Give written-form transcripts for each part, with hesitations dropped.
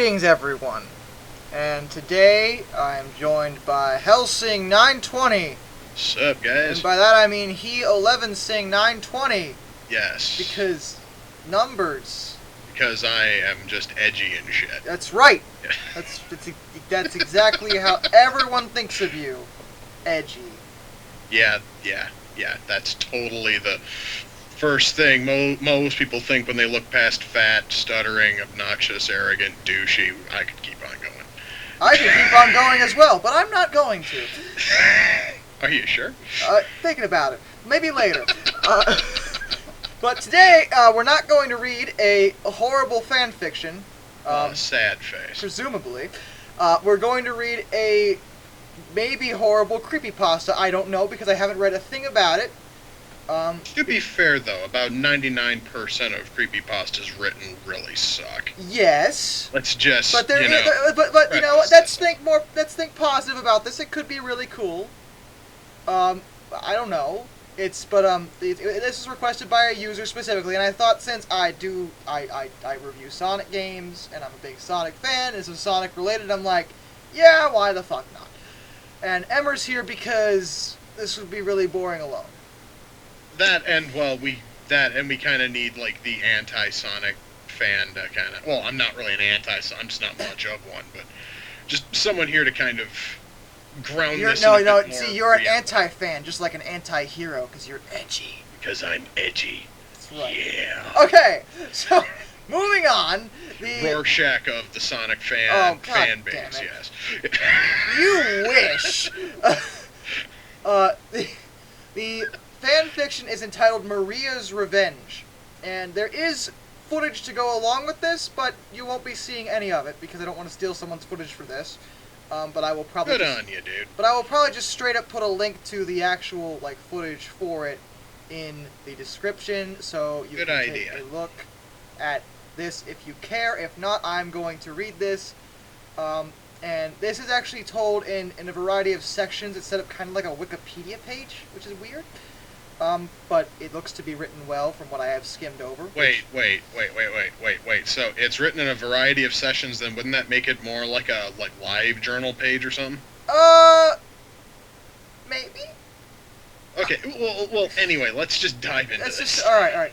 Greetings, everyone, and today I am joined by Helsing920. Sup, guys? And by that I mean he11sing920. Yes. Because numbers. Because I am just edgy and shit. That's right. Yeah. That's exactly how everyone thinks of you. Edgy. Yeah. That's totally the first thing most people think when they look past fat, stuttering, obnoxious, arrogant, douchey. I could keep on going. I could keep on going as well, but I'm not going to. Are you sure? Thinking about it. Maybe later. But today, we're not going to read a horrible fan fiction. Sad face. Presumably. We're going to read a maybe horrible creepypasta. I don't know, because I haven't read a thing about it. To be fair, though, about 99% of creepypastas written really suck. Yes. Let's just, but there, you know, but you know what? Let's think positive about this. It could be really cool. I don't know. This is requested by a user specifically, and I thought since I review Sonic games, and I'm a big Sonic fan, this is Sonic related, I'm like, yeah, why the fuck not? And Emmer's here because this would be really boring alone. We kind of need, like, the anti-Sonic fan to kind of... Well, I'm not really an anti-Sonic, I'm just not much of one, but just someone here to kind of ground this in a bit more see, you're an reality. anti-fan, just like an anti-hero, because you're edgy. Because I'm edgy. That's right. Yeah. Okay, so, moving on, the... Rorschach of the Sonic fan base, damn it. yes. You wish! The fan fiction is entitled Maria's Revenge, and there is footage to go along with this, but you won't be seeing any of it, because I don't want to steal someone's footage for this. But I will probably Good on you, dude. But I will probably just straight up put a link to the actual, like, footage for it in the description, so you can take a look at this if you care. If not, I'm going to read this. And this is actually told in a variety of sections. It's set up kind of like a Wikipedia page, which is weird. But it looks to be written well from what I have skimmed over. Wait. So it's written in a variety of sessions, then wouldn't that make it more like a live journal page or something? Maybe? Okay, well anyway, let's just dive into this. Alright.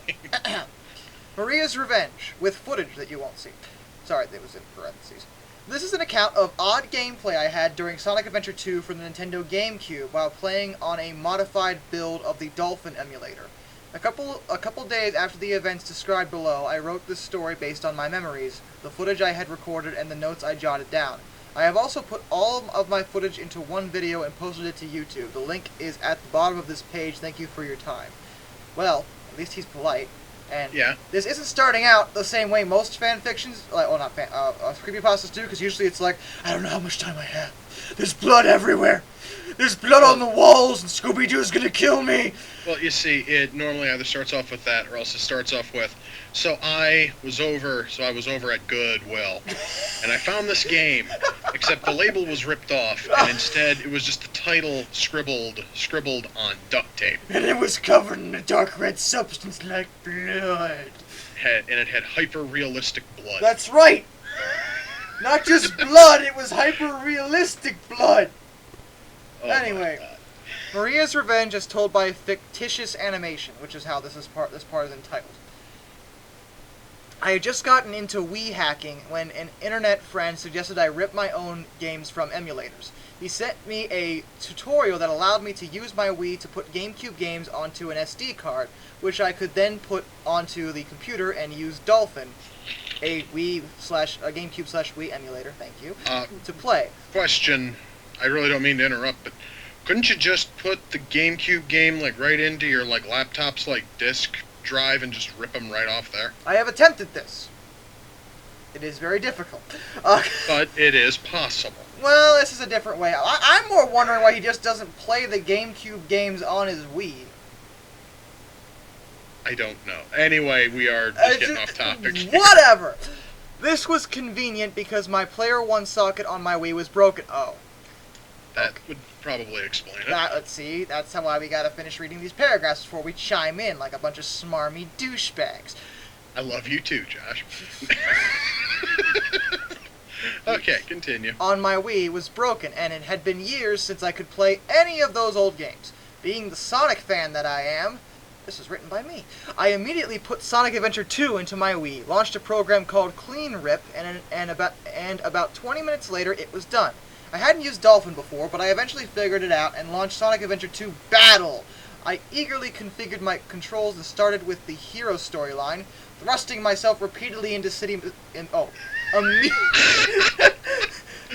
Maria's Revenge, with footage that you won't see. Sorry, that was in parentheses. This is an account of odd gameplay I had during Sonic Adventure 2 for the Nintendo GameCube while playing on a modified build of the Dolphin emulator. A couple days after the events described below, I wrote this story based on my memories, the footage I had recorded, and the notes I jotted down. I have also put all of my footage into one video and posted it to YouTube. The link is at the bottom of this page. Thank you for your time. Well, at least he's polite. And yeah. This isn't starting out the same way most fan fictions, creepypastas do, because usually it's like, I don't know how much time I have. There's blood everywhere. There's blood on the walls, and Scooby-Doo's gonna kill me. Well, you see, it normally either starts off with that, or else it starts off with, I was over at Goodwill, and I found this game, except the label was ripped off, and instead it was just the title scribbled on duct tape. And it was covered in a dark red substance like blood. And it had hyper-realistic blood. That's right! Not just blood, it was hyper-realistic blood! Oh anyway, Maria's Revenge is told by fictitious animation, which is how this part is entitled. I had just gotten into Wii hacking when an internet friend suggested I rip my own games from emulators. He sent me a tutorial that allowed me to use my Wii to put GameCube games onto an SD card, which I could then put onto the computer and use Dolphin, a GameCube/Wii emulator, thank you, to play. Question, I really don't mean to interrupt, but couldn't you just put the GameCube game right into your laptop's disk drive and just rip them right off there? I have attempted this. It is very difficult. But it is possible. Well, this is a different way. I'm more wondering why he just doesn't play the GameCube games on his Wii. I don't know. Anyway, we are just getting off topic. Whatever! This was convenient because my Player 1 socket on my Wii was broken. Oh. That would probably explain it. Let's see, that's why we gotta finish reading these paragraphs before we chime in like a bunch of smarmy douchebags. I love you too, Josh. Okay, continue. on my Wii was broken, and it had been years since I could play any of those old games. Being the Sonic fan that I am, this was written by me, I immediately put Sonic Adventure 2 into my Wii, launched a program called Clean Rip, and about 20 minutes later it was done. I hadn't used Dolphin before, but I eventually figured it out and launched Sonic Adventure 2 Battle. I eagerly configured my controls and started with the hero storyline, thrusting myself repeatedly into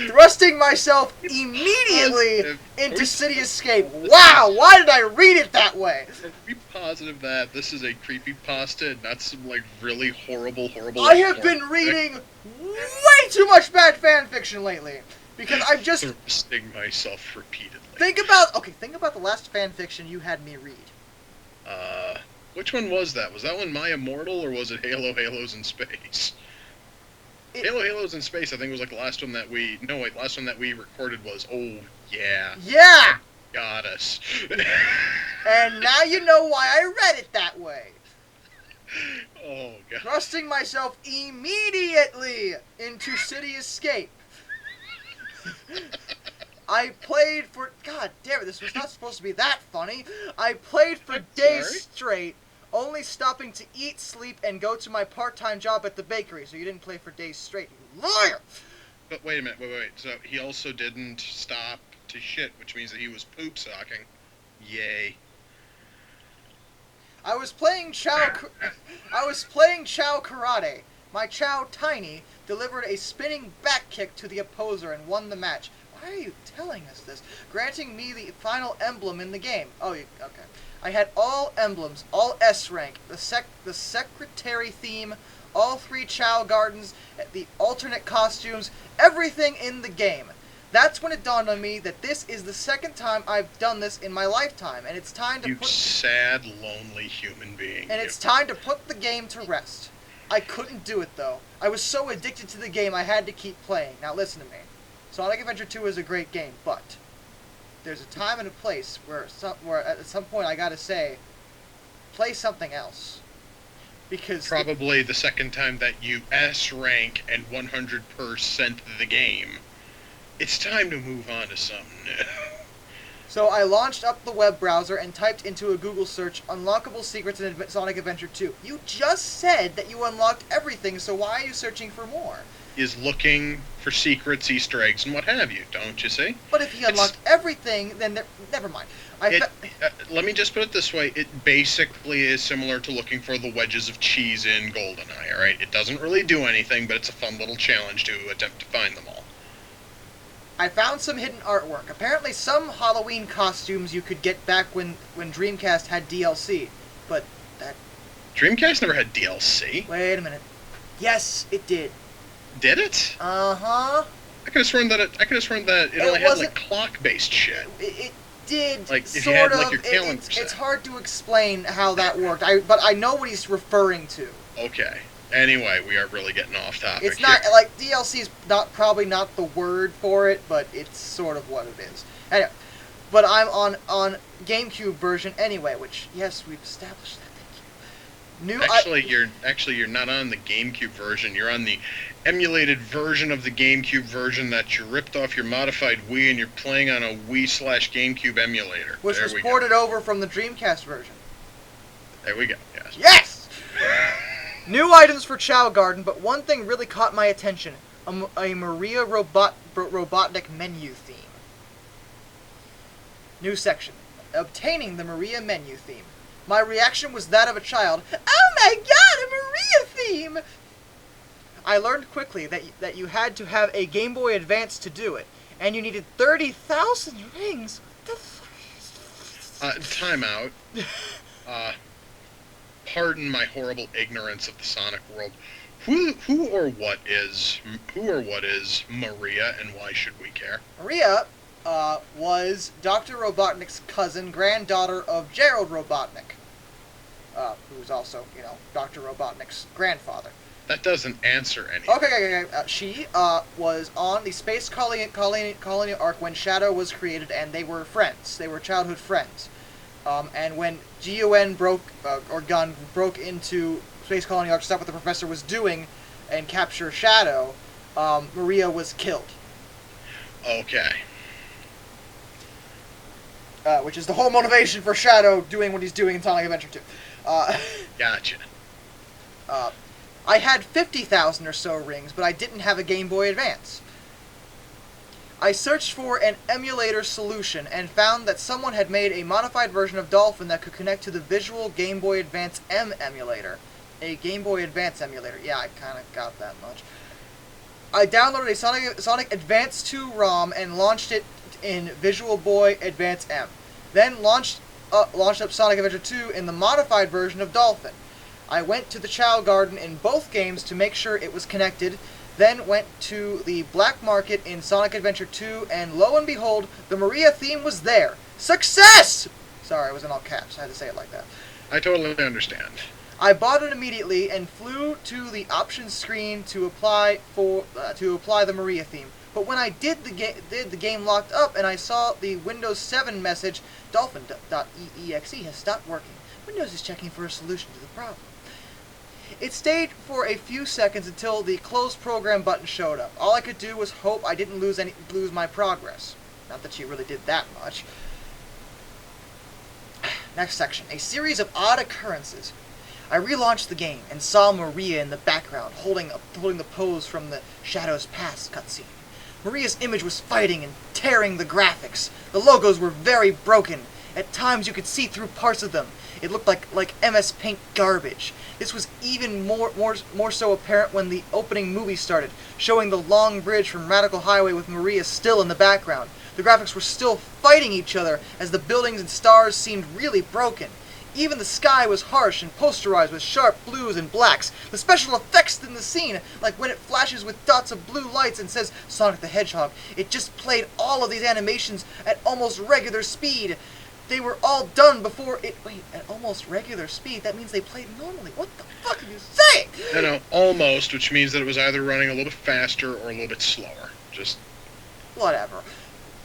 thrusting myself immediately into City Escape. Wow, why did I read it that way? Be positive that this is a creepypasta, not some like really horrible. I have been reading way too much bad fan fiction lately because I've just thrusting myself repeatedly. think about the last fan fiction you had me read. Which one was that? Was that one My Immortal or was it Halos in Space? Halos in Space, I think was like the last one that we recorded was Yeah. Got us. And now you know why I read it that way. Oh god. Thrusting myself immediately into City Escape. I played for... God damn it, this was not supposed to be that funny. I played for days straight, only stopping to eat, sleep, and go to my part-time job at the bakery. So you didn't play for days straight, you liar! But wait a minute, wait. So he also didn't stop to shit, which means that he was poop socking. Yay. I was playing Chow Karate. My Chow Tiny delivered a spinning back kick to the opposer and won the match. Why are you telling us this? Granting me the final emblem in the game. Okay. I had all emblems, all S rank, the secretary theme, all 3 Chow Gardens, the alternate costumes, everything in the game. That's when it dawned on me that this is the second time I've done this in my lifetime, and it's time to You sad, lonely human being. And it's time to put the game to rest. I couldn't do it, though. I was so addicted to the game, I had to keep playing. Now listen to me. Sonic Adventure 2 is a great game, but there's a time and a place where at some point I gotta say, play something else. Because... Probably the second time that you S-rank and 100% the game. It's time to move on to something new. So I launched up the web browser and typed into a Google search, unlockable secrets in Sonic Adventure 2. You just said that you unlocked everything, so why are you searching for more? Is looking for secrets, Easter eggs, and what have you, don't you see? But if he unlocked everything, then never mind. Let me just put it this way. It basically is similar to looking for the wedges of cheese in GoldenEye, alright? It doesn't really do anything, but it's a fun little challenge to attempt to find them all. I found some hidden artwork. Apparently some Halloween costumes you could get back when Dreamcast had DLC. But that... Dreamcast never had DLC? Wait a minute. Yes, it did. Did it? Uh-huh. I could have sworn that it only had like clock-based shit. It did, like, if sort you had, of. like, your calendar It's hard to explain how that worked. But I know what he's referring to. Okay. Anyway, we are really getting off topic. It's not, like, DLC is probably not the word for it, but it's sort of what it is. Anyway, but I'm on GameCube version anyway, which, yes, we've established that. Thank you. You're not on the GameCube version. You're on the emulated version of the GameCube version that you ripped off your modified Wii and you're playing on a Wii/GameCube emulator. Which was ported over from the Dreamcast version. There we go, yes. Yes! New items for Chow Garden, but one thing really caught my attention. A Maria Robotnik menu theme. New section. Obtaining the Maria menu theme. My reaction was that of a child. Oh my god, a Maria theme! I learned quickly that you had to have a Game Boy Advance to do it, and you needed 30,000 rings. What the time out. Pardon my horrible ignorance of the Sonic world. Who or what is Maria, and why should we care? Maria was Dr. Robotnik's cousin, granddaughter of Gerald Robotnik, who was also, Dr. Robotnik's grandfather. That doesn't answer anything. Okay. She was on the Space Colony arc when Shadow was created, and they were friends. They were childhood friends. And when G.U.N. broke into Space Colony arc to stop what the Professor was doing and capture Shadow, Maria was killed. Okay. Which is the whole motivation for Shadow doing what he's doing in Sonic Adventure 2. Gotcha. I had 50,000 or so rings, but I didn't have a Game Boy Advance. I searched for an emulator solution and found that someone had made a modified version of Dolphin that could connect to the Visual Game Boy Advance M emulator. A Game Boy Advance emulator. Yeah, I kind of got that much. I downloaded a Sonic Advance 2 ROM and launched it in Visual Boy Advance M. Then launched up Sonic Adventure 2 in the modified version of Dolphin. I went to the Chow Garden in both games to make sure it was connected, then went to the black market in Sonic Adventure 2, and lo and behold, the Maria theme was there. Success! Sorry, it was in all caps. I had to say it like that. I totally understand. I bought it immediately and flew to the options screen to apply the Maria theme. But when I did, the game locked up, and I saw the Windows 7 message, Dolphin.exe has stopped working. Windows is checking for a solution to the problem. It stayed for a few seconds until the Close Program button showed up. All I could do was hope I didn't lose my progress. Not that you really did that much. Next section. A series of odd occurrences. I relaunched the game and saw Maria in the background holding the pose from the Shadow's Past cutscene. Maria's image was fighting and tearing the graphics. The logos were very broken. At times you could see through parts of them. It looked like MS Paint garbage. This was even more so apparent when the opening movie started, showing the long bridge from Radical Highway with Maria still in the background. The graphics were still fighting each other as the buildings and stars seemed really broken. Even the sky was harsh and posterized with sharp blues and blacks. The special effects in the scene, like when it flashes with dots of blue lights and says Sonic the Hedgehog, it just played all of these animations at almost regular speed. They were all done before it... Wait, at almost regular speed? That means they played normally. What the fuck are you saying? No, almost, which means that it was either running a little bit faster or a little bit slower. Just... Whatever.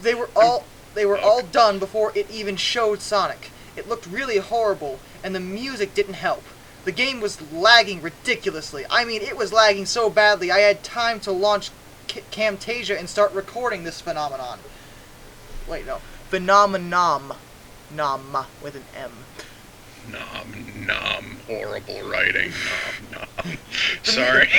They were all done before it even showed Sonic. It looked really horrible, and the music didn't help. The game was lagging ridiculously. I mean, it was lagging so badly I had time to launch Camtasia and start recording this phenomenon. Wait, no. Phenomenon. Nom, with an M. Nom. Horrible writing. Nom. Sorry.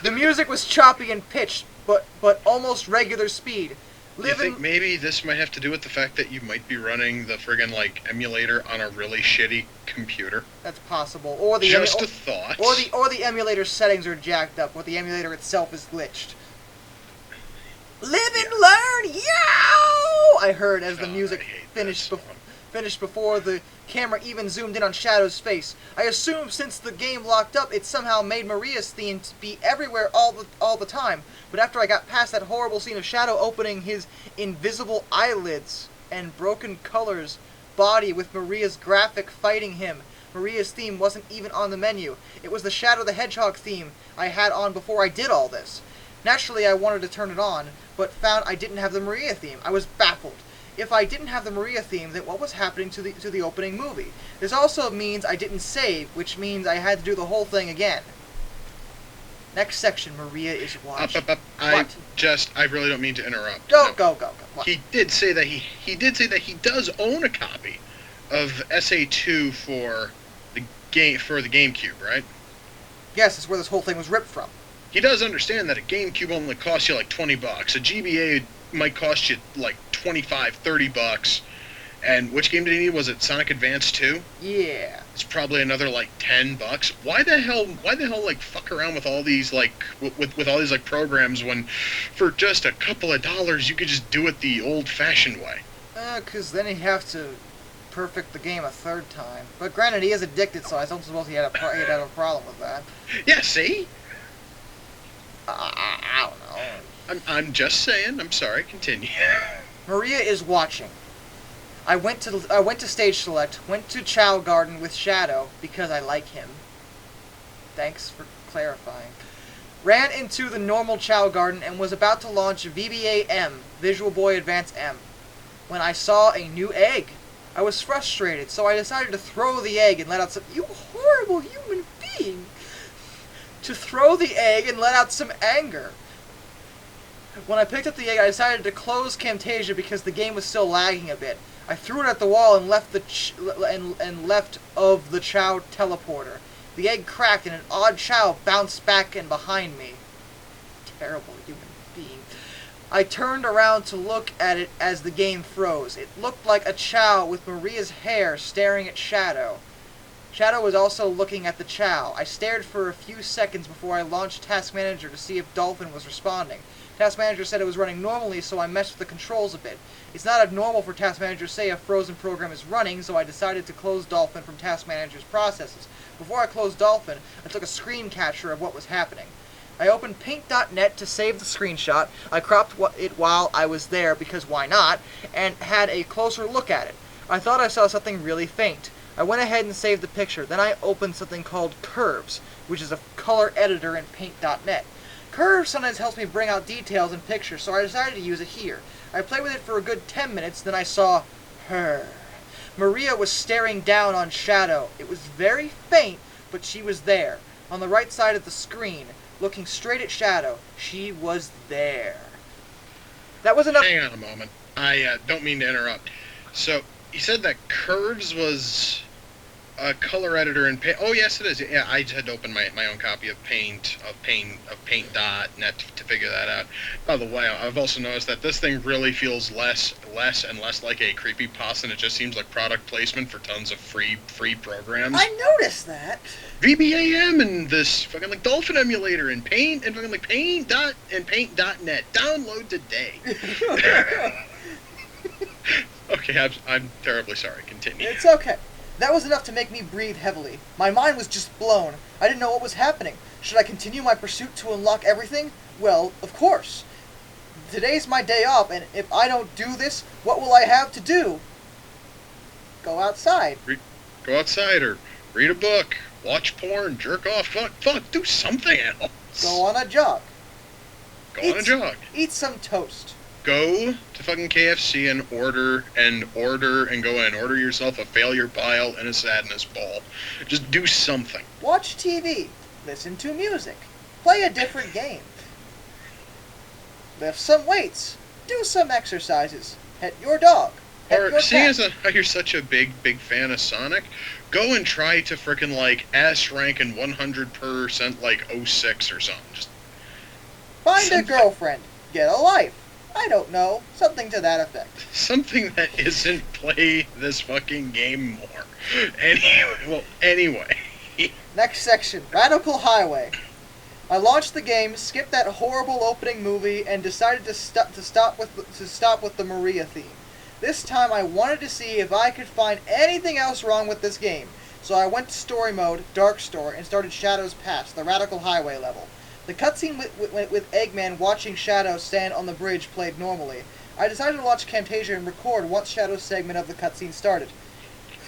The music was choppy and pitched, but almost regular speed. You think maybe this might have to do with the fact that you might be running the friggin' emulator on a really shitty computer? That's possible. Or the just a thought. Or the emulator settings are jacked up, or the emulator itself is glitched. Live and learn, yow! I heard as the music finished before the camera even zoomed in on Shadow's face. I assumed since the game locked up, it somehow made Maria's theme to be everywhere all the time. But after I got past that horrible scene of Shadow opening his invisible eyelids and broken colors body with Maria's graphic fighting him, Maria's theme wasn't even on the menu. It was the Shadow the Hedgehog theme I had on before I did all this. Naturally, I wanted to turn it on, but found I didn't have the Maria theme. I was baffled. If I didn't have the Maria theme, then what was happening to the opening movie? This also means I didn't save, which means I had to do the whole thing again. Next section, Maria is watching. I really don't mean to interrupt. Go. What? He did say that he does own a copy of SA2 for the GameCube, right? Yes, that's where this whole thing was ripped from. He does understand that a GameCube only costs you like $20. A GBA might cost you like $25, $30. And which game did he need? Was it Sonic Advance 2? Yeah. It's probably another like $10. Why the hell fuck around with all these with all these programs when for just a couple of dollars you could just do it the old-fashioned way? 'Cause then he'd have to perfect the game a third time. But granted, he is addicted, so I don't suppose he'd have a problem with that. Yeah, see? I don't know. I'm just saying. I'm sorry. Continue. Maria is watching. I went to stage select, went to Chow Garden with Shadow because I like him. Thanks for clarifying. Ran into the normal Chow Garden and was about to launch VBA M, Visual Boy Advance M, when I saw a new egg. I was frustrated, so I decided to throw the egg and let out some "You horrible human being!" to throw the egg and let out some anger. When I picked up the egg, I decided to close Camtasia because the game was still lagging a bit. I threw it at the wall and left left of the Chow teleporter. The egg cracked and an odd Chow bounced back and behind me. Terrible human being. I turned around to look at it as the game froze. It looked like a Chow with Maria's hair staring at Shadow. Shadow was also looking at the Chow. I stared for a few seconds before I launched Task Manager to see if Dolphin was responding. Task Manager said it was running normally, so I messed with the controls a bit. It's not abnormal for Task Manager to say a frozen program is running, so I decided to close Dolphin from Task Manager's processes. Before I closed Dolphin, I took a screen capture of what was happening. I opened paint.net to save the screenshot. I cropped it while I was there, because why not, and had a closer look at it. I thought I saw something really faint. I went ahead and saved the picture. Then I opened something called Curves, which is a color editor in paint.net. Curves sometimes helps me bring out details in pictures, so I decided to use it here. I played with it for a good 10 minutes, then I saw her. Maria was staring down on Shadow. It was very faint, but she was there. On the right side of the screen, looking straight at Shadow. She was there. That was enough. Hang on a moment. I don't mean to interrupt. So, you said that Curves was a color editor in Paint. Oh, yes, it is. Yeah, I just had to open my own copy of Paint.net to figure that out. By the way, I've also noticed that this thing really feels less and less like a creepypasta, and it just seems like product placement for tons of free programs. I noticed that. VBAM and this fucking like Dolphin emulator and Paint and fucking like Paint.net. Download today. Okay, I'm terribly sorry. Continue. It's okay. That was enough to make me breathe heavily. My mind was just blown. I didn't know what was happening. Should I continue my pursuit to unlock everything? Well, of course. Today's my day off, and if I don't do this, what will I have to do? Go outside. Go outside or read a book, watch porn, jerk off, fuck, do something else. Go on a jog. On a jog. Eat some toast. Go to fucking KFC and order and go in. Order yourself a failure pile and a sadness ball. Just do something. Watch TV. Listen to music. Play a different game. Lift some weights. Do some exercises. Pet your dog. Or, seeing as how you're such a big fan of Sonic, go and try to frickin' like S rank in 100% like 06 or something. Just find a girlfriend. Get a life. I don't know. Something to that effect. Something that isn't play this fucking game more. Anyway. Next section. Radical Highway. I launched the game, skipped that horrible opening movie, and decided to stop with the Maria theme. This time I wanted to see if I could find anything else wrong with this game. So I went to story mode, Dark Store, and started Shadow's Pass, the Radical Highway level. The cutscene with Eggman watching Shadow stand on the bridge played normally. I decided to launch Camtasia and record once Shadow's segment of the cutscene started.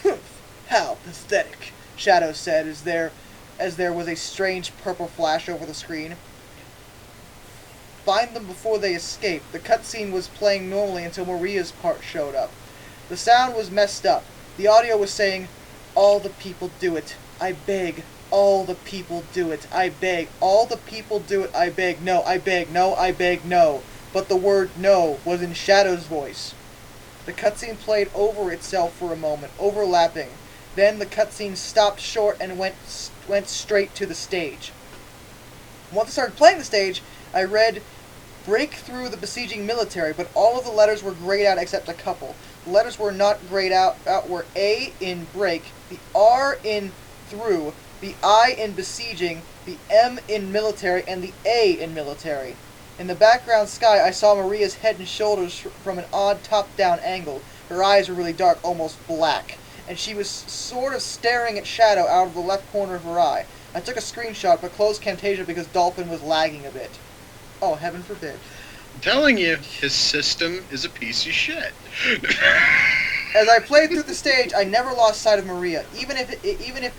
Humph, how pathetic, Shadow said as there was a strange purple flash over the screen. Find them before they escape. The cutscene was playing normally until Maria's part showed up. The sound was messed up. The audio was saying, "All the people do it. I beg. All the people do it. I beg. All the people do it. I beg. No, I beg. No, I beg. No." But the word no was in Shadow's voice. The cutscene played over itself for a moment, overlapping. Then the cutscene stopped short and went straight to the stage. Once I started playing the stage, I read, "Break through the besieging military," but all of the letters were grayed out except a couple. The letters were not grayed out were A in break, the R in through, the I in besieging, the M in military, and the A in military. In the background sky, I saw Maria's head and shoulders from an odd top-down angle. Her eyes were really dark, almost black, and she was sort of staring at Shadow out of the left corner of her eye. I took a screenshot, but closed Camtasia because Dolphin was lagging a bit. Oh, heaven forbid. I'm telling you, his system is a piece of shit. As I played through the stage, I never lost sight of Maria, even if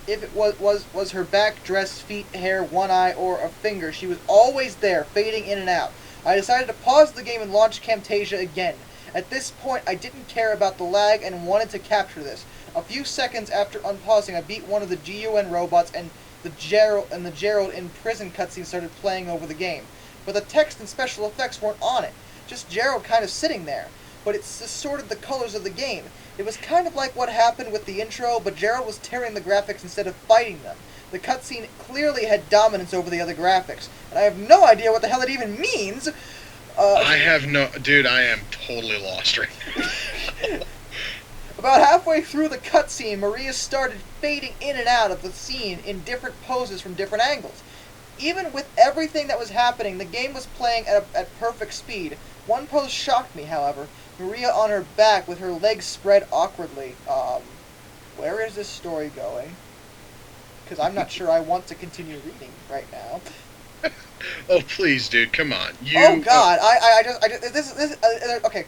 it was her back, dress, feet, hair, one eye, or a finger. She was always there, fading in and out. I decided to pause the game and launch Camtasia again. At this point, I didn't care about the lag and wanted to capture this. A few seconds after unpausing, I beat one of the G.U.N robots and the Gerald in prison cutscene started playing over the game. But the text and special effects weren't on it. Just Gerald kind of sitting there. But it's distorted the colors of the game. It was kind of like what happened with the intro, but Gerald was tearing the graphics instead of fighting them. The cutscene clearly had dominance over the other graphics, and I have no idea what the hell it even means. I have no... Dude, I am totally lost right now. About halfway through the cutscene, Maria started fading in and out of the scene in different poses from different angles. Even with everything that was happening, the game was playing at perfect speed. One pose shocked me, however. Maria on her back with her legs spread awkwardly. Where is this story going? Because I'm not sure I want to continue reading right now. Oh, please, dude, come on. Oh, God, okay.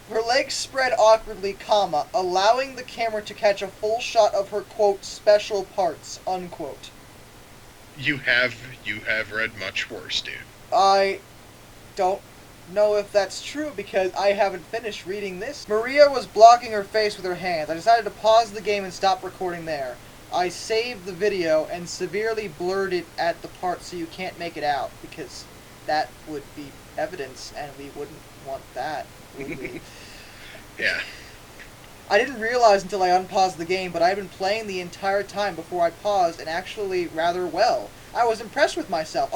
Her legs spread awkwardly, comma, allowing the camera to catch a full shot of her, quote, special parts, unquote. You have read much worse, dude. I don't know if that's true because I haven't finished reading this. Maria was blocking her face with her hands. I decided to pause the game and stop recording there. I saved the video and severely blurred it at the part so you can't make it out because that would be evidence and we wouldn't want that, would we? Yeah. I didn't realize until I unpaused the game, but I'd been playing the entire time before I paused, and actually rather well. I was impressed with myself.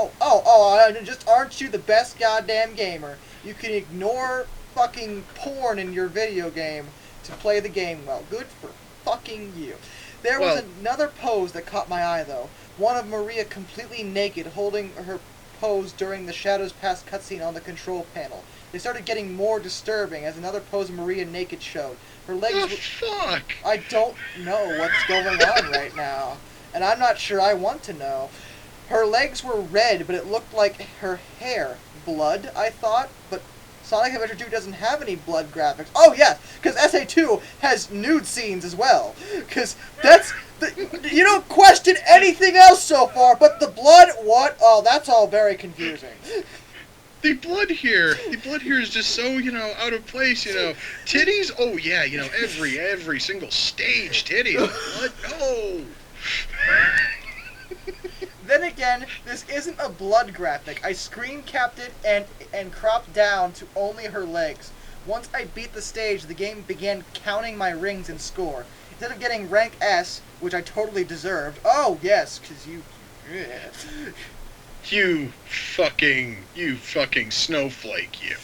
Just aren't you the best goddamn gamer? You can ignore fucking porn in your video game to play the game well. Good for fucking you. There was another pose that caught my eye, though. One of Maria completely naked, holding her pose during the Shadows Pass cutscene on the control panel. They started getting more disturbing as another pose of Maria naked showed. Her legs fuck? I don't know what's going on right now. And I'm not sure I want to know. Her legs were red, but it looked like her hair. Blood, I thought, but Sonic Adventure 2 doesn't have any blood graphics. Oh, yes, because SA2 has nude scenes as well. Because that's... you don't question anything else so far, but the blood, what? Oh, that's all very confusing. The blood here is just so, out of place, Titties? Oh, yeah, every single stage, titties. Blood? No! Then again, this isn't a blood graphic. I screen capped it and cropped down to only her legs. Once I beat the stage, the game began counting my rings and score. Instead of getting rank S, which I totally deserved. Oh, yes, because you... You fucking snowflake, you.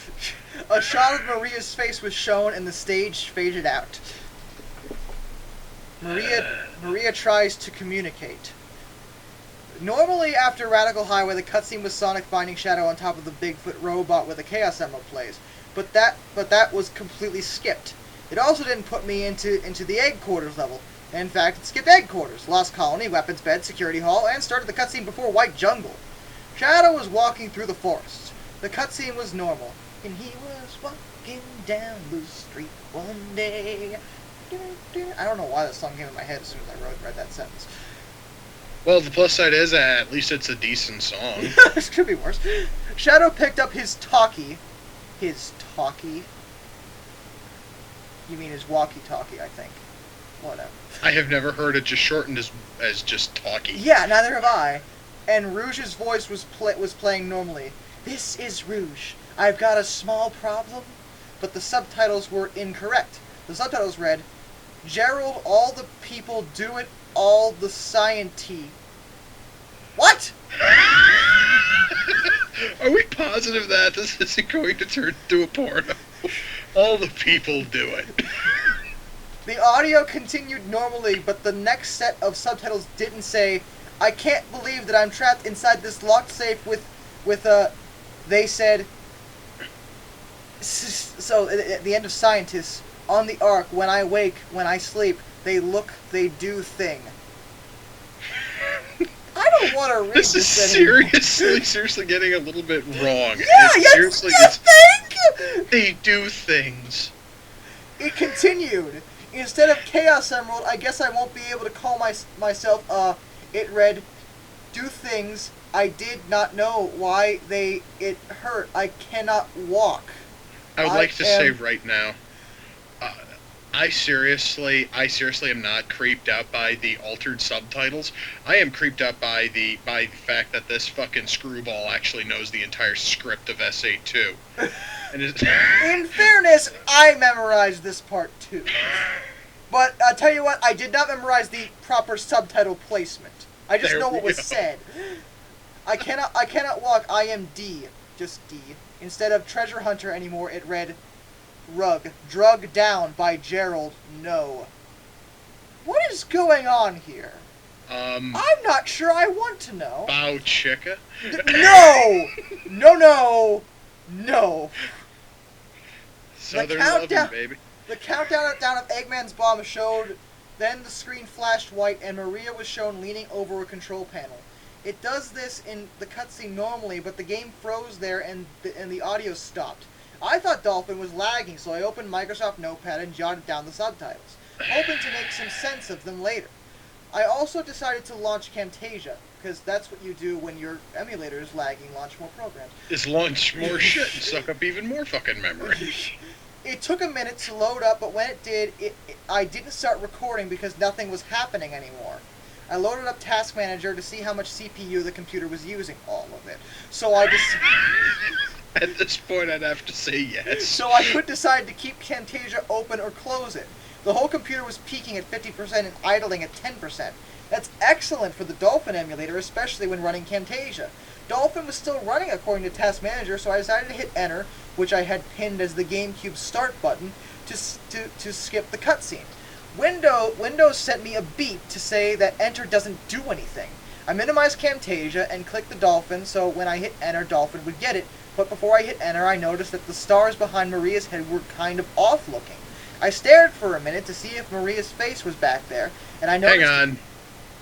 A shot of Maria's face was shown and the stage faded out. Maria tries to communicate. Normally, after Radical Highway, the cutscene was Sonic finding Shadow on top of the Bigfoot robot with a Chaos Emerald plays, but that was completely skipped. It also didn't put me into the Egg Quarters level. In fact, it skipped Egg Quarters, Lost Colony, Weapons Bed, Security Hall, and started the cutscene before White Jungle. Shadow was walking through the forest. The cutscene was normal, and he was walking down the street one day. I don't know why that song came in my head as soon as I read that sentence. Well, the plus side is at least it's a decent song. This could be worse. Shadow picked up his talkie. His talkie? You mean his walkie-talkie, I think. Whatever. I have never heard it just shortened as just talkie. Yeah, neither have I. And Rouge's voice was playing normally. This is Rouge. I've got a small problem. But the subtitles were incorrect. The subtitles read, Gerald, all the people do it, all the science-y. What? Are we positive that this isn't going to turn into a porno? All the people do it. The audio continued normally, but the next set of subtitles didn't say, I can't believe that I'm trapped inside this locked safe they said, so at the end of Scientists, on the Ark, when I wake, when I sleep, they look, they do thing. I don't want to read this. This is seriously getting a little bit wrong. Yeah, you think? They do things. It continued. Instead of Chaos Emerald, I guess I won't be able to call myself, it read, do things I did not know why it hurt. I cannot walk. I would like to say right now, I seriously am not creeped out by the altered subtitles. I am creeped out by the fact that this fucking screwball actually knows the entire script of SA2. And In fairness, I memorized this part too. But I'll tell you what, I did not memorize the proper subtitle placement. I just There know what we was go. said. I cannot walk, I am D. Just D. Instead of treasure hunter anymore, it read Rug. Drug down by Gerald. No. What is going on here? I'm not sure I want to know. Bow chicka. No! No. Southern countdown- loving, baby. The countdown of Eggman's bomb showed, then the screen flashed white and Maria was shown leaning over a control panel. It does this in the cutscene normally, but the game froze there and the audio stopped. I thought Dolphin was lagging, so I opened Microsoft Notepad and jotted down the subtitles, hoping to make some sense of them later. I also decided to launch Camtasia, because that's what you do when your emulator is lagging, launch more programs. Is launch more shit and suck up even more fucking memory. It took a minute to load up, but when it did, I didn't start recording because nothing was happening anymore. I loaded up Task Manager to see how much CPU the computer was using, all of it. So I just... At this point, I'd have to say yes. So I could decide to keep Camtasia open or close it. The whole computer was peaking at 50% and idling at 10%. That's excellent for the Dolphin emulator, especially when running Camtasia. Dolphin was still running according to Task Manager, so I decided to hit Enter, which I had pinned as the GameCube start button, to skip the cutscene. Windows sent me a beep to say that Enter doesn't do anything. I minimized Camtasia and clicked the Dolphin, so when I hit Enter, Dolphin would get it, but before I hit Enter, I noticed that the stars behind Maria's head were kind of off-looking. I stared for a minute to see if Maria's face was back there, and I noticed... Hang on.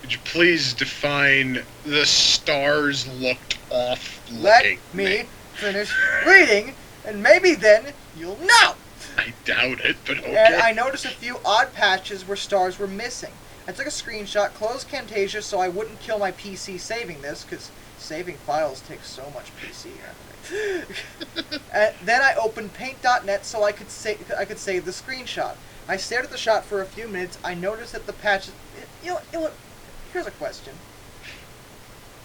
Could you please define the stars looked off looking? Let me finish reading, and maybe then you'll know! I doubt it, but okay. And I noticed a few odd patches where stars were missing. I took a screenshot, closed Camtasia so I wouldn't kill my PC saving this, because saving files takes so much PC memory. And then I opened Paint.net so I could save the screenshot. I stared at the shot for a few minutes. I noticed that the patches... Here's a question.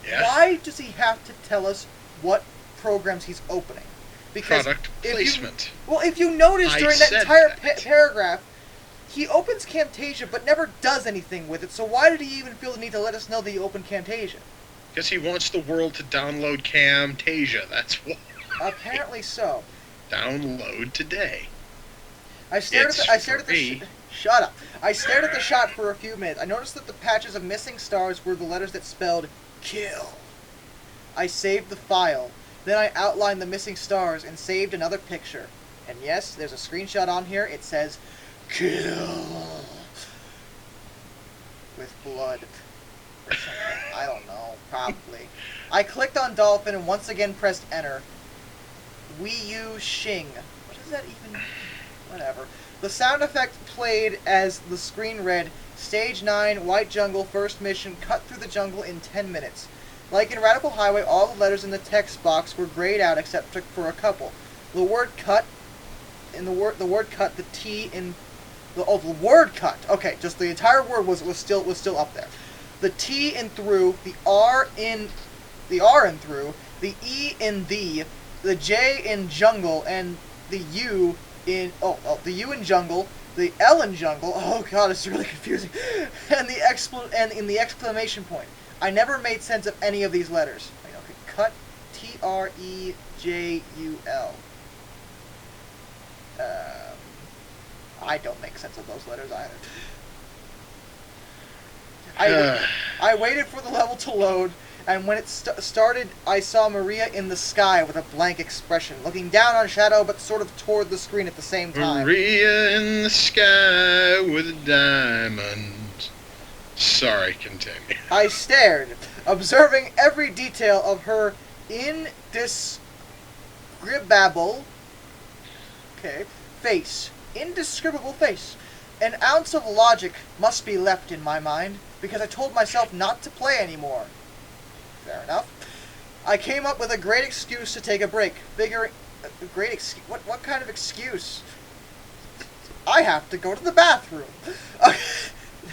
Yeah. Why does he have to tell us what programs he's opening? Because Product placement. if you notice I during that said entire that. paragraph, he opens Camtasia but never does anything with it, so why did he even feel the need to let us know that he opened Camtasia? Because he wants the world to download Camtasia, that's what. Apparently so. Download today. I stared at the free. shut up. I stared at the shot for a few minutes. I noticed that the patches of missing stars were the letters that spelled kill. I saved the file. Then I outlined the missing stars and saved another picture. And yes, there's a screenshot on here. It says kill with blood or something. I don't know. Probably. I clicked on Dolphin and once again pressed enter. Wii U Shing. What does that even... Whatever. The sound effect played as the screen read, Stage 9, White Jungle, First Mission, cut through the jungle in 10 minutes. Like in Radical Highway, all the letters in the text box were grayed out except for a couple. The word cut, the word cut, the T in... the word cut. Okay, just the entire word was still up there. The T in through, the R in through, the E in the J in jungle, and the U in the U in jungle, the L in jungle. Oh god, it's really confusing. And in the exclamation point. I never made sense of any of these letters. Okay, cut, Trejul. I don't make sense of those letters either. I waited for the level to load, and when it started, I saw Maria in the sky with a blank expression, looking down on Shadow, but sort of toward the screen at the same time. Maria in the sky with a diamond. Sorry, continue. I stared, observing every detail of her indescribable face. Indescribable face. An ounce of logic must be left in my mind, because I told myself not to play anymore. Fair enough. I came up with a great excuse to take a break, figuring... What kind of excuse? I have to go to the bathroom.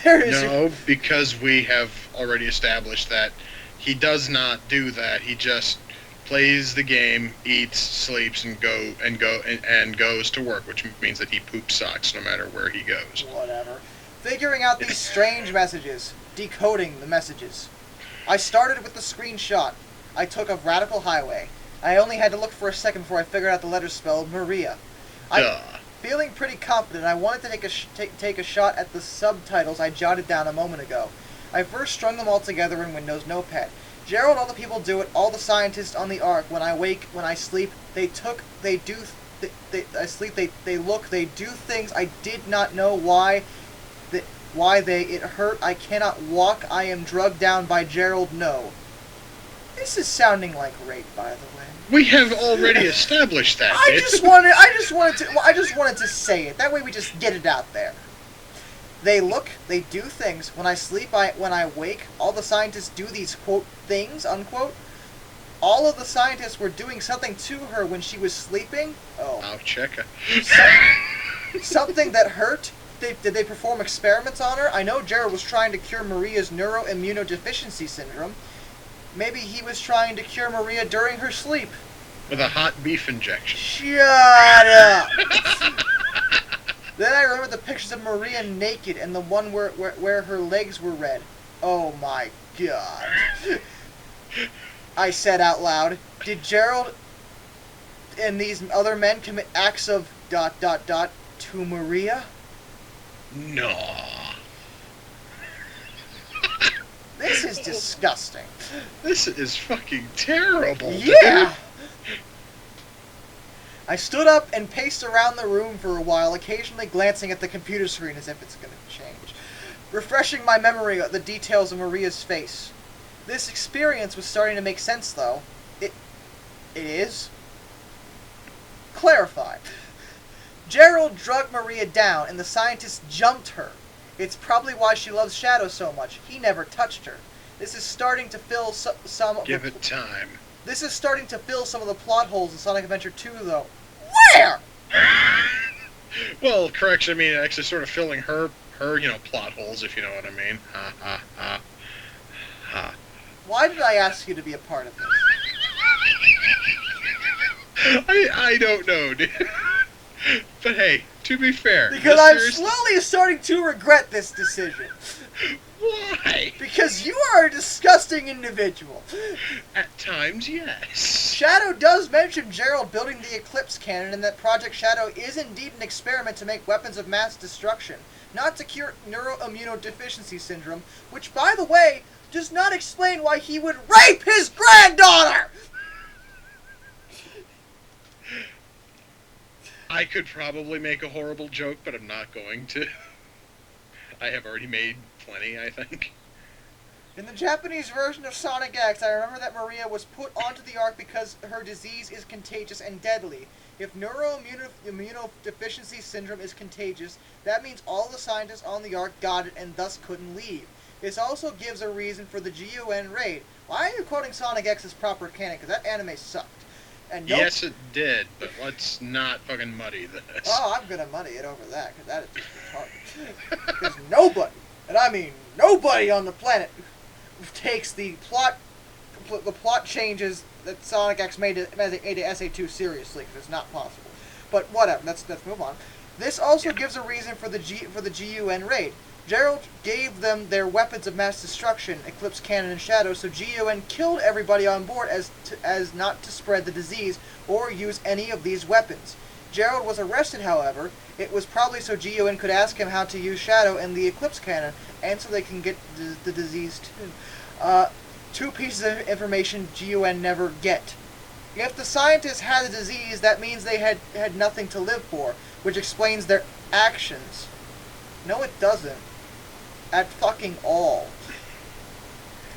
There is No, because we have already established that he does not do that. He just plays the game, eats, sleeps, and goes to work, which means that he poops socks no matter where he goes. Whatever. Figuring out these strange messages. Decoding the messages. I started with the screenshot I took of Radical Highway. I only had to look for a second before I figured out the letters spelled Maria. Feeling pretty confident, I wanted to take a shot at the subtitles I jotted down a moment ago. I first strung them all together in Windows Notepad. Gerald, all the people do it, all the scientists on the Ark. When I wake, when I sleep, they look, they do things I did not know why it hurt. I cannot walk. I am drugged down by Gerald. No. This is sounding like rape, by the way. We have already established that. I just wanted to say it. That way we just get it out there. They look, they do things. When I sleep, when I wake, all the scientists do these, quote, things, unquote. All of the scientists were doing something to her when she was sleeping. Oh. I'll check her. Something that hurt. Did they perform experiments on her? I know Jared was trying to cure Maria's neuroimmunodeficiency syndrome. Maybe he was trying to cure Maria during her sleep. With a hot beef injection. Shut up! Then I remember the pictures of Maria naked and the one where her legs were red. Oh my god. I said out loud, did Gerald and these other men commit acts of ... to Maria? No. This is disgusting. This is fucking terrible. Yeah! I stood up and paced around the room for a while, occasionally glancing at the computer screen as if it's going to change, refreshing my memory of the details of Maria's face. This experience was starting to make sense, though. It is? Clarify. Gerald drugged Maria down, and the scientists jumped her. It's probably why she loves Shadow so much. He never touched her. This is starting to fill some... Give it time. This is starting to fill some of the plot holes in Sonic Adventure 2, though. Where? Well, correction, I mean, actually sort of filling her, plot holes, if you know what I mean. Ha, ha, ha. Ha. Why did I ask you to be a part of this? I don't know, dude. But hey, to be fair... Because I'm slowly starting to regret this decision. Why? Because you are a disgusting individual. At times, yes. Shadow does mention Gerald building the Eclipse Cannon and that Project Shadow is indeed an experiment to make weapons of mass destruction, not to cure neuroimmunodeficiency syndrome, which, by the way, does not explain why he would rape his granddaughter! I could probably make a horrible joke, but I'm not going to. I have already made plenty, I think. In the Japanese version of Sonic X, I remember that Maria was put onto the Ark because her disease is contagious and deadly. If neuroimmunodeficiency syndrome is contagious, that means all the scientists on the Ark got it and thus couldn't leave. This also gives a reason for the G.U.N. raid. Why are you quoting Sonic X as proper canon? Because that anime sucked. And yes, it did, but let's not fucking muddy this. Oh, I'm going to muddy it over that, because that is just retarded. Because nobody, and I mean nobody on the planet, takes the plot changes that Sonic X made to SA2 seriously, because it's not possible. But whatever, let's move on. This also gives a reason for the G.U.N. raid. Gerald gave them their weapons of mass destruction, Eclipse Cannon and Shadow, so G.U.N. killed everybody on board as not to spread the disease or use any of these weapons. Gerald was arrested, however. It was probably so G.U.N. could ask him how to use Shadow and the Eclipse Cannon, and so they can get the disease too. Two pieces of information G.U.N. never get. If the scientists had the disease, that means they had nothing to live for, which explains their actions. No, it doesn't. At fucking all.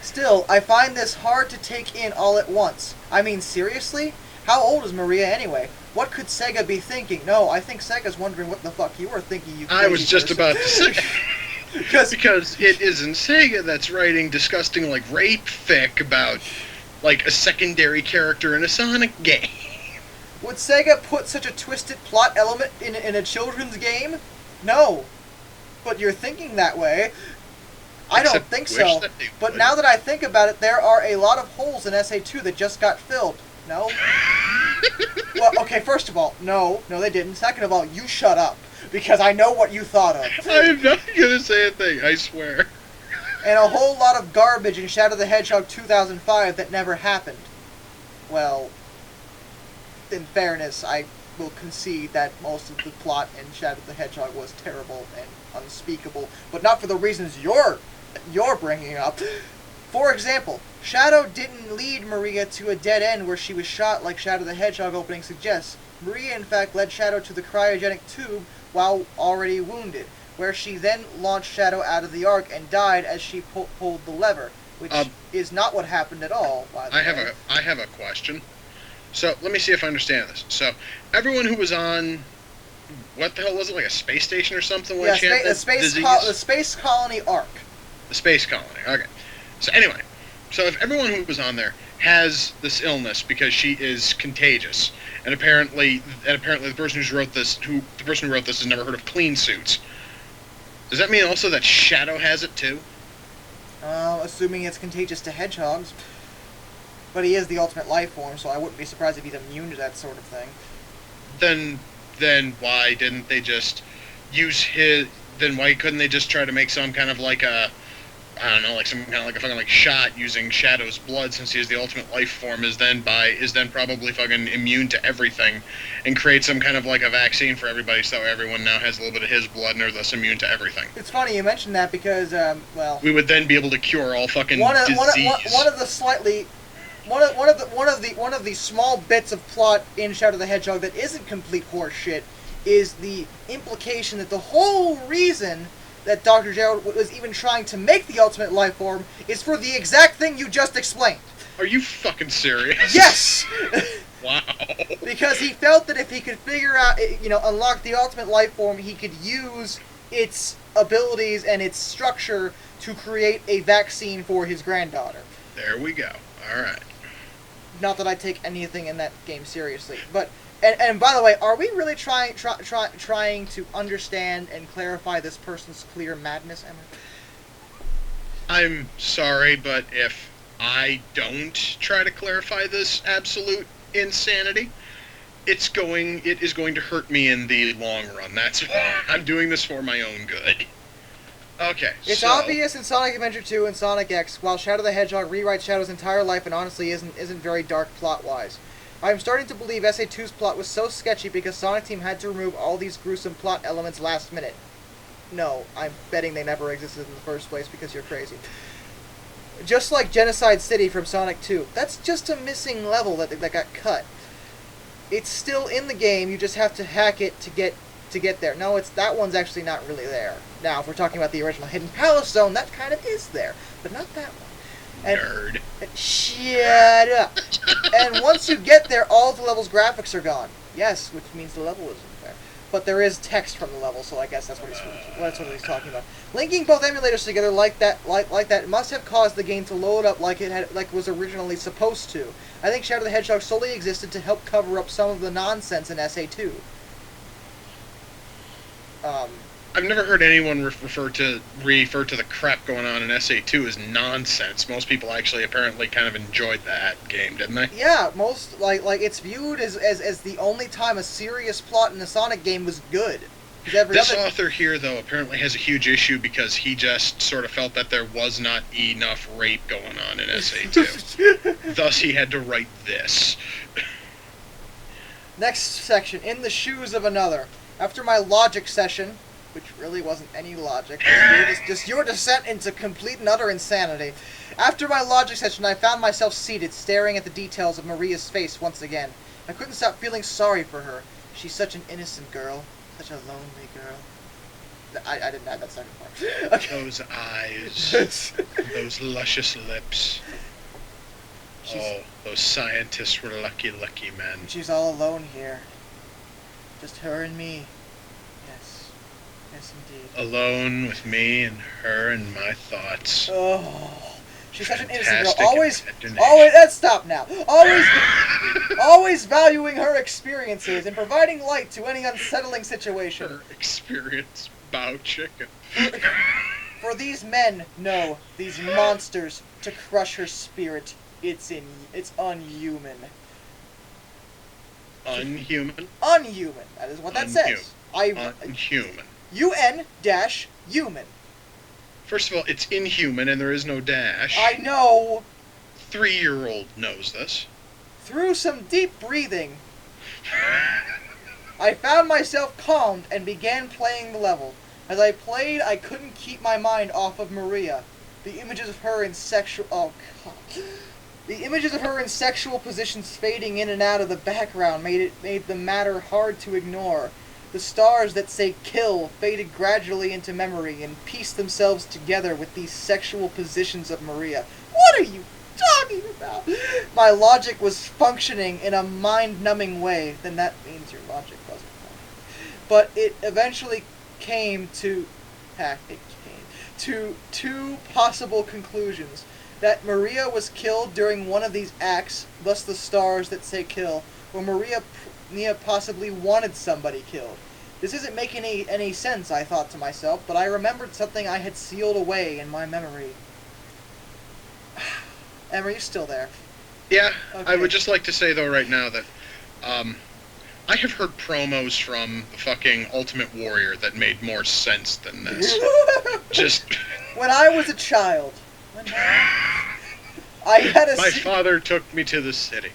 Still, I find this hard to take in all at once. I mean, seriously? How old is Maria anyway? What could Sega be thinking? No, I think Sega's wondering what the fuck you were thinking, you crazy I was just person. about to say. Because it isn't Sega that's writing disgusting, like, rape fic about, like, a secondary character in a Sonic game. Would Sega put such a twisted plot element in a children's game? No, but you're thinking that way. I don't Except think wish so. that they But would. now that I think about it, there are a lot of holes in SA2 that just got filled. No? Well, okay, first of all, no, they didn't. Second of all, you shut up, because I know what you thought of. I'm not gonna say a thing, I swear. And a whole lot of garbage in Shadow the Hedgehog 2005 that never happened. Well, in fairness, I will concede that most of the plot in Shadow the Hedgehog was terrible and unspeakable, but not for the reasons you're bringing up. For example, Shadow didn't lead Maria to a dead end where she was shot like Shadow the Hedgehog opening suggests. Maria, in fact, led Shadow to the cryogenic tube while already wounded, where she then launched Shadow out of the arc and died as she pulled the lever, which is not what happened at all, by the way. I have a question. So, let me see if I understand this. So, everyone who was on... What the hell was it? Like a space station or something? Yeah, The space colony arc. The space colony, okay. So anyway, so if everyone who was on there has this illness because she is contagious, and apparently the person who wrote this has never heard of clean suits. Does that mean also that Shadow has it too? Assuming it's contagious to hedgehogs. But he is the ultimate life form, so I wouldn't be surprised if he's immune to that sort of thing. Then why didn't they just use his? Then why couldn't they just try to make some kind of like a, I don't know, like some kind of like a fucking like shot using Shadow's blood, since he is the ultimate life form, is then probably fucking immune to everything, and create some kind of like a vaccine for everybody, so everyone now has a little bit of his blood and are thus immune to everything. It's funny you mentioned that because well, we would then be able to cure all fucking one of the small bits of plot in Shadow the Hedgehog that isn't complete horse shit is the implication that the whole reason that Dr. Gerald was even trying to make the ultimate life form is for the exact thing you just explained. Are you fucking serious? Yes! Wow. Because he felt that if he could figure out, unlock the ultimate life form, he could use its abilities and its structure to create a vaccine for his granddaughter. There we go. Alright. Not that I take anything in that game seriously, but and by the way, are we really trying to understand and clarify this person's clear madness, Emma? I'm sorry, but if I don't try to clarify this absolute insanity, it is going to hurt me in the long run. That's why I'm doing this for my own good. Okay, it's obvious in Sonic Adventure 2 and Sonic X, while Shadow the Hedgehog rewrites Shadow's entire life and honestly isn't very dark plot-wise. I'm starting to believe SA2's plot was so sketchy because Sonic Team had to remove all these gruesome plot elements last minute. No, I'm betting they never existed in the first place because you're crazy. Just like Genocide City from Sonic 2. That's just a missing level that got cut. It's still in the game, you just have to hack it to get there. No, that one's actually not really there. Now, if we're talking about the original Hidden Palace Zone, that kind of is there, but not that one. Nerd. Shut up. And once you get there, all of the level's graphics are gone. Yes, which means the level isn't there. But there is text from the level, so I guess that's what he's talking about. Linking both emulators together like that must have caused the game to load up like it was originally supposed to. I think Shadow the Hedgehog solely existed to help cover up some of the nonsense in SA2. I've never heard anyone refer to the crap going on in SA2 as nonsense. Most people actually apparently kind of enjoyed that game, didn't they? Yeah, most like it's viewed as the only time a serious plot in a Sonic game was good. This author here, though, apparently has a huge issue because he just sort of felt that there was not enough rape going on in SA2. Thus, he had to write this. Next section, In the Shoes of Another. After my logic session, which really wasn't any logic, just your descent into complete and utter insanity. After my logic session, I found myself seated, staring at the details of Maria's face once again. I couldn't stop feeling sorry for her. She's such an innocent girl. Such a lonely girl. I didn't add that second part. Okay. Those eyes. Those luscious lips. Those scientists were lucky men. She's all alone here. Just her and me. Yes, indeed. Alone with me and her and my thoughts. Oh, she's such an innocent girl. Fantastic Always. imagination. Let's stop now. always valuing her experiences and providing light to any unsettling situation. Her experience. Bow chicken. For these men, no, these monsters, to crush her spirit, it's unhuman. Unhuman? Unhuman. That is what that says. Unhuman. UN-human. First of all, it's inhuman and there is no dash. I know. 3-year-old knows this. Through some deep breathing, I found myself calmed and began playing the level. As I played, I couldn't keep my mind off of Maria. The images of her in sexual positions fading in and out of the background made the matter hard to ignore. The stars that say kill faded gradually into memory and pieced themselves together with these sexual positions of Maria. What are you talking about? My logic was functioning in a mind-numbing way. Then that means your logic wasn't functioning. But it eventually came to two possible conclusions. That Maria was killed during one of these acts, thus the stars that say kill, or Maria possibly wanted somebody killed. This isn't making any sense, I thought to myself, but I remembered something I had sealed away in my memory. Em, are you still there? Yeah, Okay. I would just like to say, though, right now that, I have heard promos from the fucking Ultimate Warrior that made more sense than this. Just... When I was a child, I had a... My father took me to the city.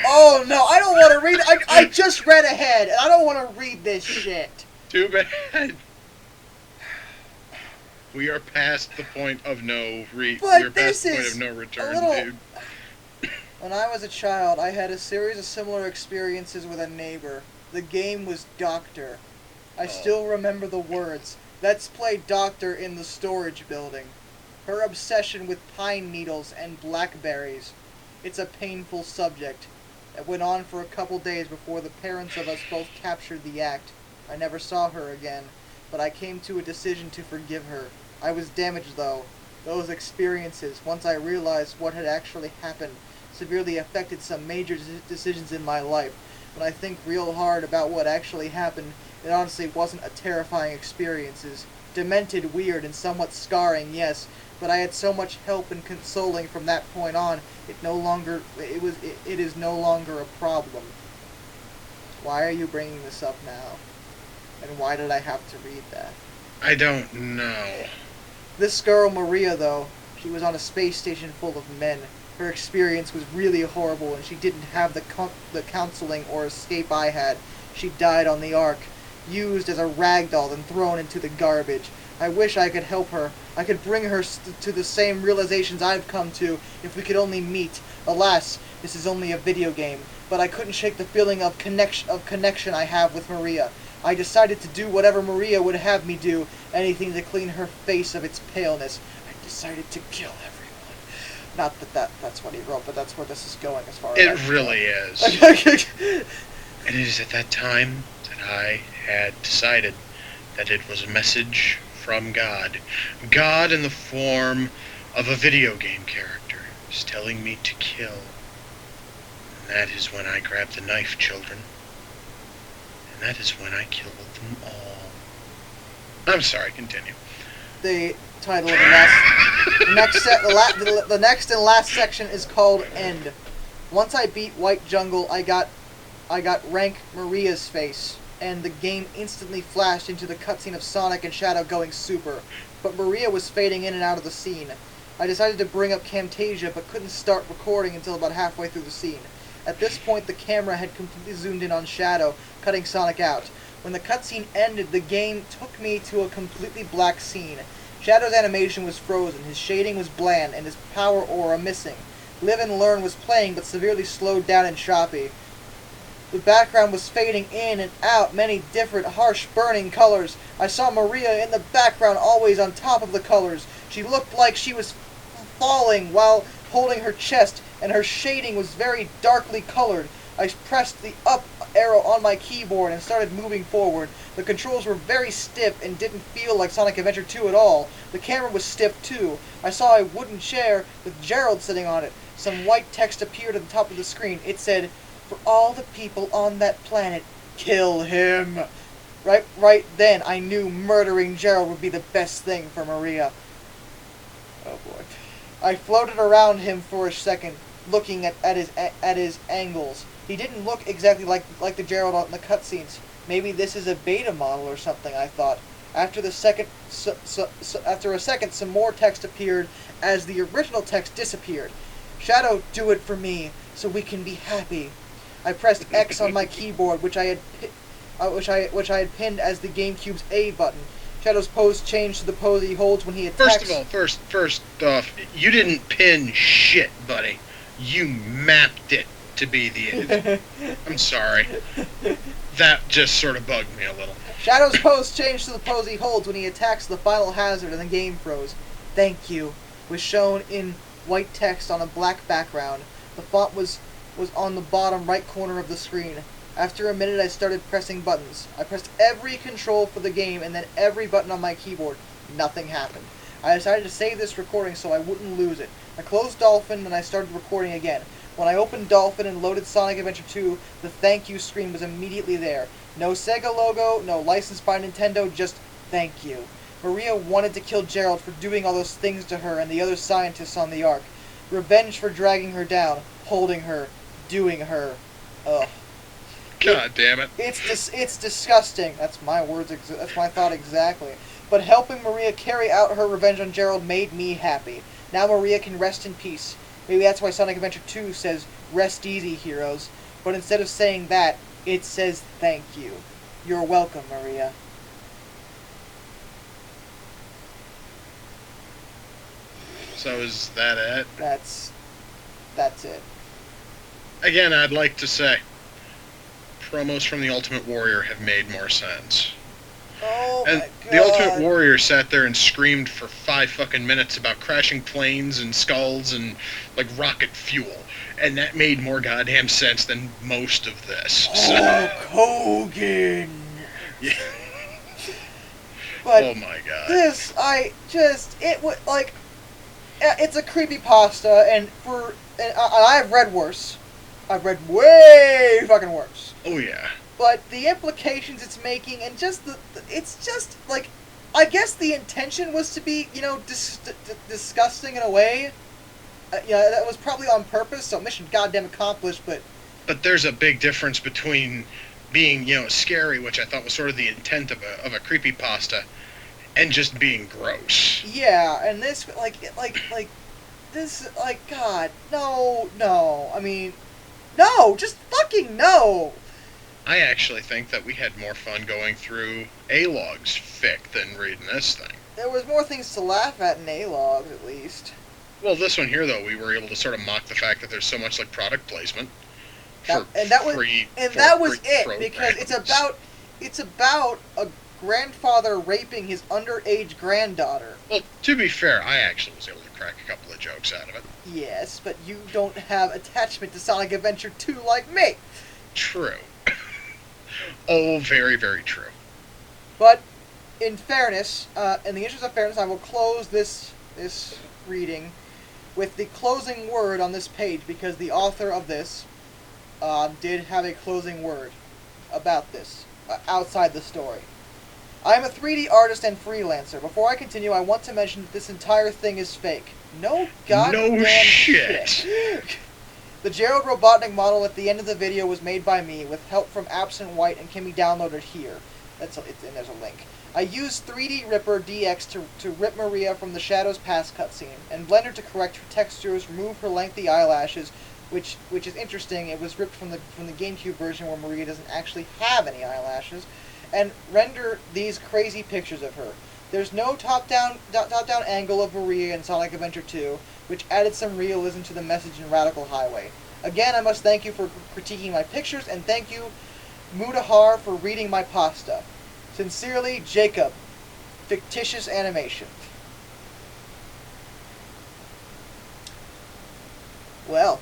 Oh, no, I don't want to read... I just read ahead, and I don't want to read this shit. Too bad. We are past the point of no But past this the point is of no return, a little... dude. When I was a child, I had a series of similar experiences with a neighbor. The game was Doctor. I still remember the words. Let's play Doctor in the storage building. Her obsession with pine needles and blackberries. It's a painful subject. It went on for a couple days before the parents of us both captured the act. I never saw her again, but I came to a decision to forgive her. I was damaged, though. Those experiences, once I realized what had actually happened, severely affected some major decisions in my life. When I think real hard about what actually happened, it honestly wasn't a terrifying experience. Demented, weird, and somewhat scarring, yes, but I had so much help and consoling from that point on. It is no longer a problem. Why are you bringing this up now? And why did I have to read that? I don't know. This girl, Maria, though, she was on a space station full of men. Her experience was really horrible, and she didn't have the counseling or escape I had. She died on the Ark, used as a ragdoll and thrown into the garbage. I wish I could help her. I could bring her to the same realizations I've come to if we could only meet. Alas, this is only a video game, but I couldn't shake the feeling of connection I have with Maria. I decided to do whatever Maria would have me do, anything to clean her face of its paleness. I decided to kill everyone. Not that's what he wrote, but that's where this is going as far as It really is. And it is at that time that I had decided that it was a message from God. God in the form of a video game character is telling me to kill. And that is when I grabbed the knife, children. And that is when I killed them all. I'm sorry, continue. The title of the next and last section is called End. Once I beat White Jungle, I got rank Maria's face, and the game instantly flashed into the cutscene of Sonic and Shadow going super, but Maria was fading in and out of the scene. I decided to bring up Camtasia, but couldn't start recording until about halfway through the scene. At this point, the camera had completely zoomed in on Shadow, cutting Sonic out. When the cutscene ended, the game took me to a completely black scene. Shadow's animation was frozen, his shading was bland, and his power aura missing. Live and Learn was playing, but severely slowed down and choppy. The background was fading in and out, many different, harsh, burning colors. I saw Maria in the background, always on top of the colors. She looked like she was falling while holding her chest, and her shading was very darkly colored. I pressed the up arrow on my keyboard and started moving forward. The controls were very stiff and didn't feel like Sonic Adventure 2 at all. The camera was stiff too. I saw a wooden chair with Gerald sitting on it. Some white text appeared at the top of the screen. It said, for all the people on that planet. Kill him. Right then, I knew murdering Gerald would be the best thing for Maria. Oh boy. I floated around him for a second, looking at his angles. He didn't look exactly like the Gerald in the cutscenes. Maybe this is a beta model or something, I thought. After a second, some more text appeared as the original text disappeared. Shadow, do it for me, so we can be happy. I pressed X on my keyboard, which I had pinned as the GameCube's A button. Shadow's pose changed to the pose he holds when he attacks. First off, you didn't pin shit, buddy. You mapped it to be the end. I'm sorry. That just sort of bugged me a little. Shadow's pose changed to the pose he holds when he attacks the final hazard and the game froze. Thank you was shown in white text on a black background. The font was on the bottom right corner of the screen. After a minute, I started pressing buttons. I pressed every control for the game and then every button on my keyboard. Nothing happened. I decided to save this recording so I wouldn't lose it. I closed Dolphin and I started recording again. When I opened Dolphin and loaded Sonic Adventure 2, the thank you screen was immediately there. No Sega logo, no licensed by Nintendo, just thank you. Maria wanted to kill Gerald for doing all those things to her and the other scientists on the Ark. Revenge for dragging her down, holding her, doing her. Ugh. God damn it. It's disgusting. That's my words. That's my thought exactly. But helping Maria carry out her revenge on Gerald made me happy. Now Maria can rest in peace. Maybe that's why Sonic Adventure 2 says, "Rest easy, heroes." But instead of saying that, it says thank you. You're welcome, Maria. So is that it? That's it. Again, I'd like to say, promos from the Ultimate Warrior have made more sense. Oh And my god. the Ultimate Warrior sat there and screamed for 5 fucking minutes about crashing planes and skulls and, like, rocket fuel. And that made more goddamn sense than most of this. Hulk Hogan. Yeah. But Oh my god. it's a creepypasta, and I've read worse. I've read way fucking worse. Oh yeah. But the implications it's making, and just it's just like, I guess the intention was to be, disgusting in a way. That was probably on purpose, so mission goddamn accomplished, but But there's a big difference between being, scary, which I thought was sort of the intent of a creepypasta, and just being gross. yeah, and this, God, no, I mean, no, just fucking no! I actually think that we had more fun going through A-Log's fic than reading this thing. There was more things to laugh at in A-Logs, at least. Well, this one here, though, we were able to sort of mock the fact that there's so much, product placement. That was it, because it's about a grandfather raping his underage granddaughter. Well, to be fair, I actually was able to crack a couple of jokes out of it. Yes, but you don't have attachment to Sonic Adventure 2 like me. True. Oh, very, very true. But, in fairness, in the interest of fairness, I will close this reading with the closing word on this page, because the author of this did have a closing word about this, outside the story. I am a 3D artist and freelancer. Before I continue, I want to mention that this entire thing is fake. No goddamn shit. The Gerald Robotnik model at the end of the video was made by me, with help from Absent White, and can be downloaded here. And there's a link. I used 3D Ripper DX to rip Maria from the Shadows Past cutscene, and Blender to correct her textures, remove her lengthy eyelashes, which is interesting. It was ripped from the GameCube version where Maria doesn't actually have any eyelashes, and render these crazy pictures of her. There's no top-down angle of Maria in Sonic Adventure 2, which added some realism to the message in Radical Highway. Again, I must thank you for critiquing my pictures, and thank you, Mudahar, for reading my pasta. Sincerely, Jacob. Fictitious animation. Well,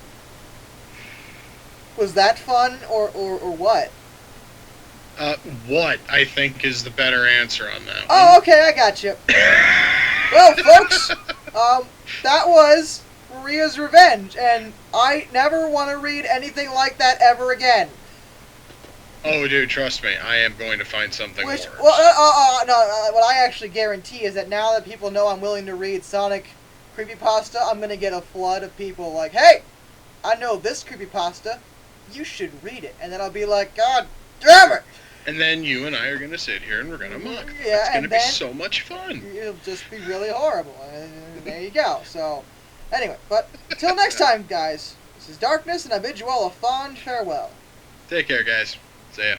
was that fun, or what? What, I think, is the better answer on that one. Oh, okay, I got you. Well, folks, that was Maria's Revenge, and I never want to read anything like that ever again. Oh, dude, trust me, I am going to find something Which, worse. well, no, what I actually guarantee is that now that people know I'm willing to read Sonic creepypasta, I'm gonna get a flood of people like, hey, I know this creepypasta, you should read it. And then I'll be like, God damn it! And then you and I are going to sit here and we're going to mock. Yeah, It's going and to be then so much fun. It'll just be really horrible. And there you go. So, anyway, but until next time, guys, this is Darkness, and I bid you all a fond farewell. Take care, guys. See ya.